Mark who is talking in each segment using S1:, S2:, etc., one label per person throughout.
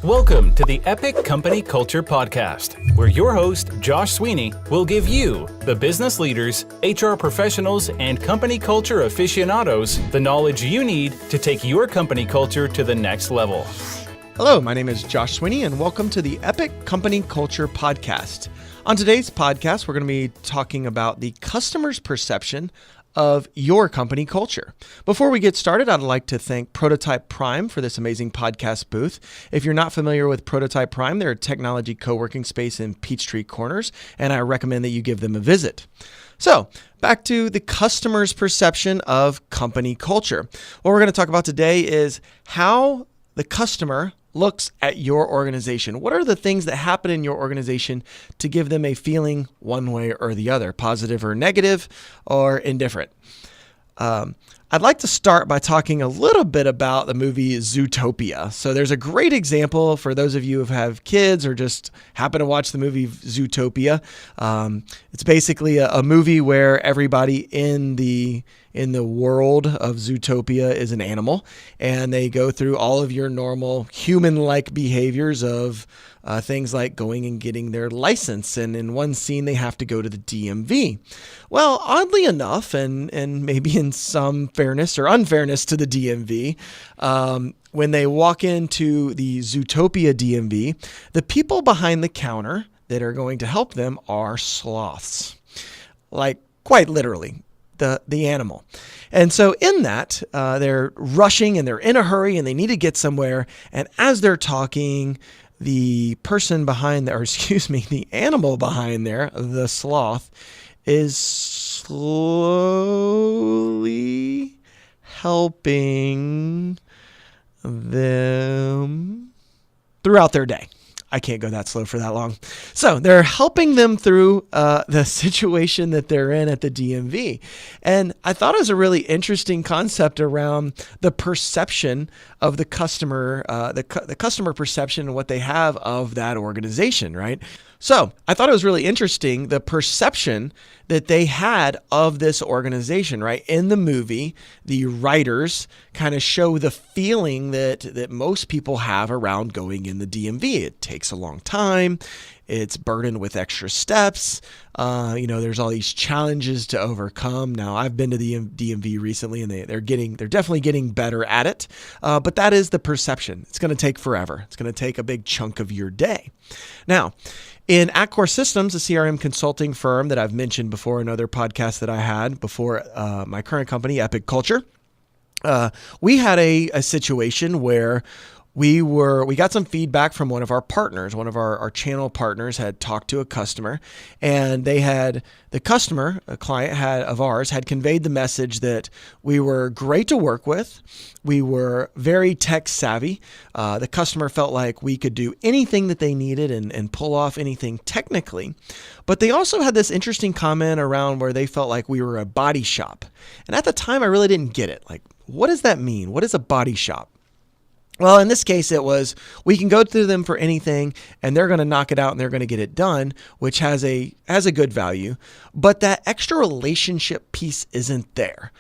S1: Welcome to the Epic Company Culture Podcast, where your host, Josh Sweeney, will give you, the business leaders, HR professionals, and company culture aficionados, the knowledge you need to take your company culture to the next level.
S2: Hello, my name is Josh Sweeney, and welcome to the Epic Company Culture Podcast. On today's podcast, we're going to be talking about the customer's perception of your company culture. Before we get started, I'd like to thank Prototype Prime for this amazing podcast booth. If you're not familiar with Prototype Prime, they're a technology co-working space in Peachtree Corners, and I recommend that you give them a visit. So, back to the customer's perception of company culture. What we're going to talk about today is how the customer looks at your organization. What are the things that happen in your organization to give them a feeling one way or the other, positive or negative or indifferent? I'd like to start by talking a little bit about the movie Zootopia. So there's a great example for those of you who have kids or just happen to watch the movie Zootopia. It's basically a movie where everybody in the world of Zootopia is an animal, and they go through all of your normal human-like behaviors of things like going and getting their license. And in one scene, they have to go to the DMV. Well, oddly enough, and maybe in some fairness or unfairness to the DMV, when they walk into the Zootopia DMV, the people behind the counter that are going to help them are sloths. Like, quite literally. The animal. And so in that, they're rushing and they're in a hurry and they need to get somewhere. And as they're talking, the person behind there, the animal behind there, the sloth, is slowly helping them throughout their day. I can't go that slow for that long. So they're helping them through the situation that they're in at the DMV. And I thought it was a really interesting concept around the perception of the customer, the customer perception and what they have of that organization, right? So I thought it was really interesting, the perception that they had of this organization, right? In the movie, the writers kind of show the feeling that most people have around going in the DMV. It takes a long time. It's burdened with extra steps. There's all these challenges to overcome. Now, I've been to the DMV recently, and they're definitely getting better at it. But that is the perception. It's going to take forever. It's going to take a big chunk of your day. Now, in Atcore Systems, a CRM consulting firm that I've mentioned before in other podcasts that I had before my current company, Epic Culture, we had a situation where we got some feedback from one of our partners. One of our channel partners had talked to a customer, and the customer, a client of ours, had conveyed the message that we were great to work with. We were very tech savvy. The customer felt like we could do anything that they needed and pull off anything technically. But they also had this interesting comment around where they felt like we were a body shop. And at the time, I really didn't get it. Like, what does that mean? What is a body shop? Well, in this case, it was we can go to them for anything and they're going to knock it out and they're going to get it done, which has a good value. But that extra relationship piece isn't there.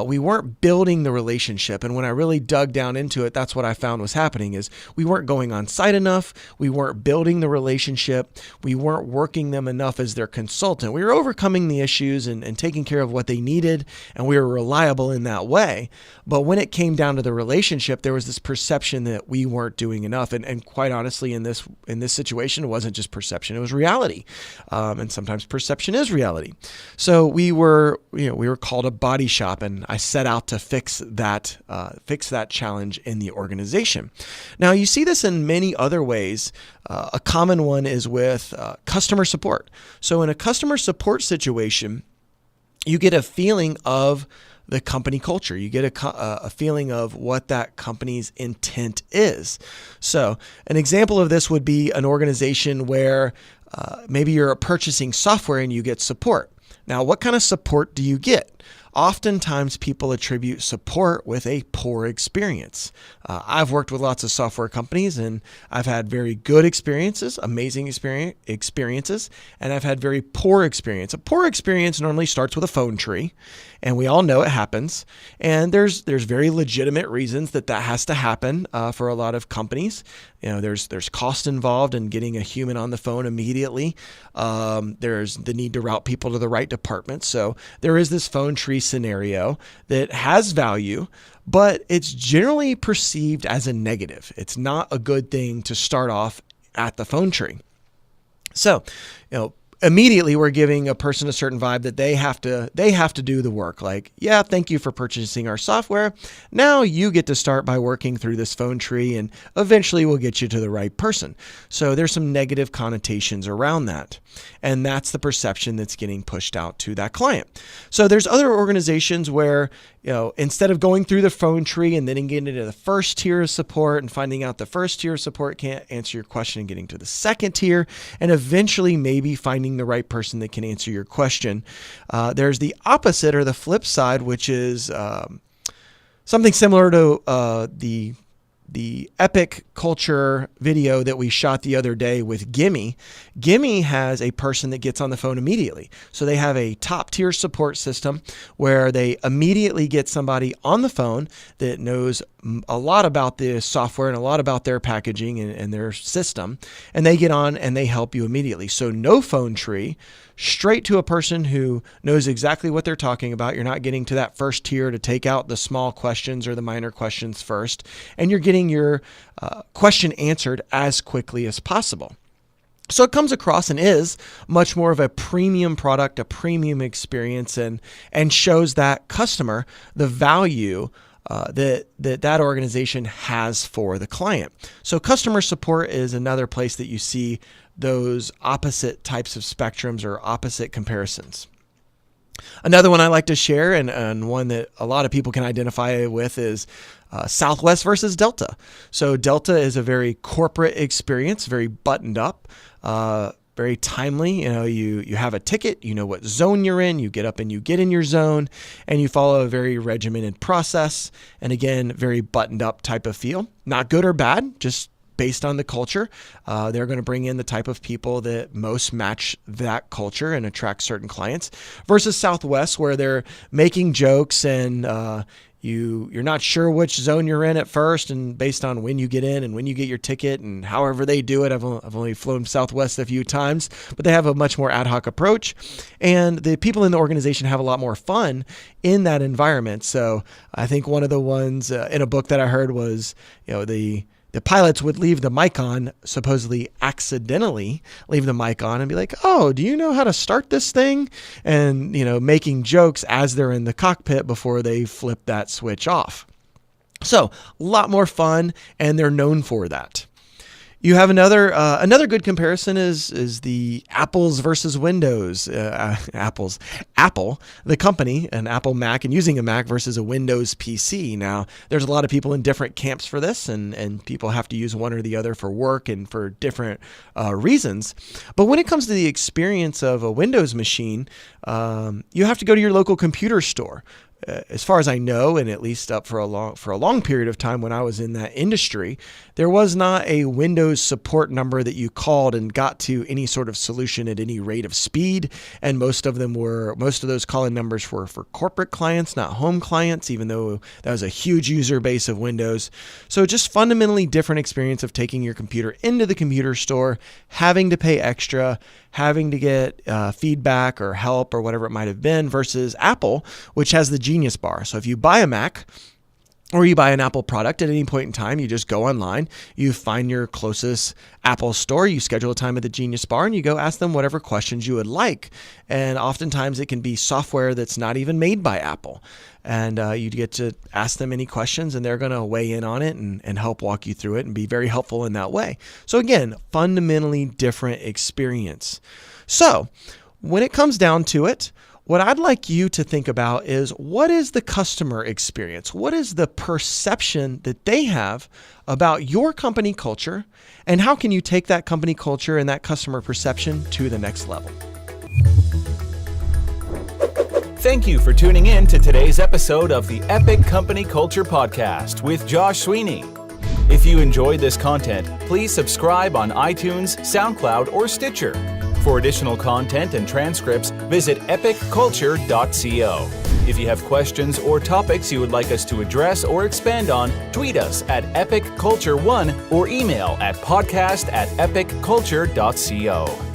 S2: We weren't building the relationship. And when I really dug down into it, that's what I found was happening is we weren't going on site enough. We weren't building the relationship. We weren't working them enough as their consultant. We were overcoming the issues and taking care of what they needed, and we were reliable in that way. But when it came down to the relationship, there was this perception that we weren't doing enough. And quite honestly, in this situation, it wasn't just perception, it was reality. And sometimes perception is reality. So we were called a body shop, and I set out to fix that challenge in the organization. Now, you see this in many other ways. A common one is with customer support. So in a customer support situation, you get a feeling of the company culture. You get a feeling of what that company's intent is. So an example of this would be an organization where maybe you're purchasing software and you get support. Now, what kind of support do you get? oftentimes people attribute support with a poor experience. I've worked with lots of software companies, and I've had very good experiences, amazing experiences, and I've had very poor experience. A poor experience normally starts with a phone tree, and we all know it happens. And there's very legitimate reasons that has to happen for a lot of companies. There's cost involved in getting a human on the phone immediately. There's the need to route people to the right department. So there is this phone tree scenario that has value, but it's generally perceived as a negative. It's not a good thing to start off at the phone tree. So, immediately we're giving a person a certain vibe that they have to do the work. Like, yeah, thank you for purchasing our software. Now you get to start by working through this phone tree, and eventually we'll get you to the right person. So there's some negative connotations around that. And that's the perception that's getting pushed out to that client. So there's other organizations where, instead of going through the phone tree and then getting into the first tier of support and finding out the first tier of support can't answer your question and getting to the second tier, and eventually maybe finding the right person that can answer your question. There's the opposite, or the flip side, which is something similar to the epic culture video that we shot the other day with Gimme. Gimme has a person that gets on the phone immediately. So they have a top tier support system where they immediately get somebody on the phone that knows a lot about the software and a lot about their packaging and their system. And they get on and they help you immediately. So no phone tree, straight to a person who knows exactly what they're talking about. You're not getting to that first tier to take out the small questions or the minor questions first. And you're getting your question answered as quickly as possible. So it comes across and is much more of a premium product, a premium experience, and shows that customer the value that organization has for the client. So customer support is another place that you see those opposite types of spectrums or opposite comparisons. Another one I like to share, and one that a lot of people can identify with, is Southwest versus Delta. So Delta is a very corporate experience, very buttoned up, very timely. You have a ticket, you know what zone you're in, you get up and you get in your zone, and you follow a very regimented process. And again, very buttoned up type of feel. Not good or bad, just based on the culture. They're going to bring in the type of people that most match that culture and attract certain clients, versus Southwest, where they're making jokes and you're not sure which zone you're in at first, and based on when you get in and when you get your ticket and however they do it. I've only flown Southwest a few times, but they have a much more ad hoc approach, and the people in the organization have a lot more fun in that environment. So I think one of the ones in a book that I heard was, the pilots would leave the mic on, supposedly accidentally leave the mic on and be like, "Oh, do you know how to start this thing?" And, making jokes as they're in the cockpit before they flip that switch off. So a lot more fun, and they're known for that. You have another good comparison is the Apples versus Windows. Apple, the company, an Apple Mac and using a Mac versus a Windows PC. Now, there's a lot of people in different camps for this, and people have to use one or the other for work and for different reasons. But when it comes to the experience of a Windows machine, you have to go to your local computer store. As far as I know, and at least up for a long period of time when I was in that industry, there was not a Windows support number that you called and got to any sort of solution at any rate of speed. And most of those calling numbers were for corporate clients, not home clients, even though that was a huge user base of Windows. So just fundamentally different experience of taking your computer into the computer store, having to pay extra, having to get feedback or help or whatever it might have been, versus Apple, which has the Genius Bar. So if you buy a Mac or you buy an Apple product at any point in time, you just go online, you find your closest Apple store, you schedule a time at the Genius Bar, and you go ask them whatever questions you would like. And oftentimes it can be software that's not even made by Apple. And you get to ask them any questions, and they're going to weigh in on it and help walk you through it and be very helpful in that way. So again, fundamentally different experience. So when it comes down to it, what I'd like you to think about is, what is the customer experience? What is the perception that they have about your company culture? And how can you take that company culture and that customer perception to the next level?
S1: Thank you for tuning in to today's episode of the Epic Company Culture Podcast with Josh Sweeney. If you enjoyed this content, please subscribe on iTunes, SoundCloud, or Stitcher. For additional content and transcripts, visit epicculture.co. If you have questions or topics you would like us to address or expand on, tweet us at epicculture1 or email at podcast@epicculture.co.